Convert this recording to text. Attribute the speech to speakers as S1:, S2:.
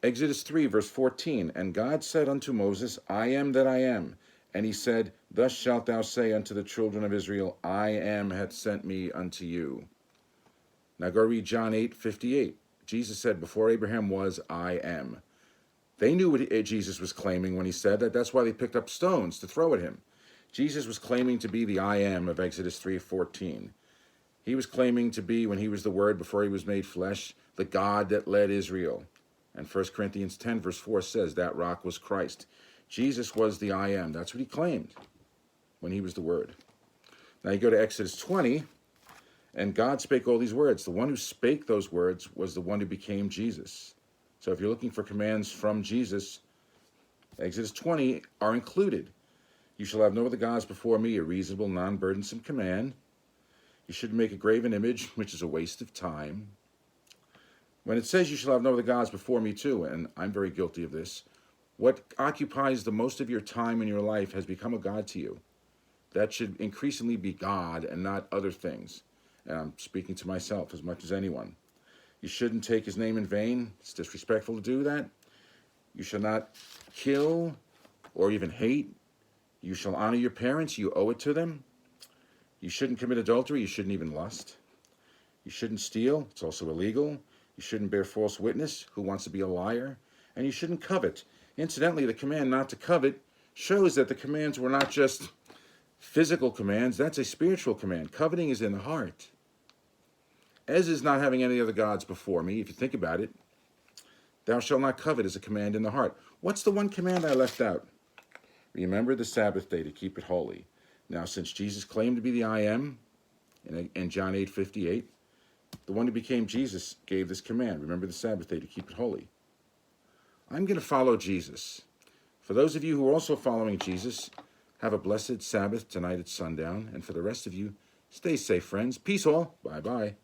S1: Exodus 3, verse 14, and God said unto Moses, I am that I am. And he said, thus shalt thou say unto the children of Israel, I am hath sent me unto you. Now go read John 8:58. Jesus said, before Abraham was, I am. They knew what Jesus was claiming when he said that. That's why they picked up stones to throw at him. Jesus was claiming to be the I am of Exodus 3:14. He was claiming to be, when he was the Word, before he was made flesh, the God that led Israel. And 1 Corinthians 10, verse 4 says that rock was Christ. Jesus was the I am. That's what he claimed when he was the Word. Now you go to Exodus 20, and God spake all these words. The one who spake those words was the one who became Jesus. So if you're looking for commands from Jesus, Exodus 20 are included. You shall have no other gods before me, a reasonable, non-burdensome command. You shouldn't make a graven image, which is a waste of time. When it says you shall have no other gods before me too, and I'm very guilty of this, what occupies the most of your time in your life has become a god to you. That should increasingly be God and not other things. And I'm speaking to myself as much as anyone. You shouldn't take his name in vain. It's disrespectful to do that. You shall not kill or even hate. You shall honor your parents. You owe it to them. You shouldn't commit adultery. You shouldn't even lust. You shouldn't steal. It's also illegal. You shouldn't bear false witness. Who wants to be a liar? And you shouldn't covet. Incidentally, the command not to covet shows that the commands were not just physical commands. That's a spiritual command. Coveting is in the heart. As is not having any other gods before me, if you think about it. Thou shalt not covet is a command in the heart. What's the one command I left out? Remember the Sabbath day to keep it holy. Now, since Jesus claimed to be the I am, in John 8:58, the one who became Jesus gave this command. Remember the Sabbath day to keep it holy. I'm going to follow Jesus. For those of you who are also following Jesus, have a blessed Sabbath tonight at sundown. And for the rest of you, stay safe, friends. Peace all. Bye-bye.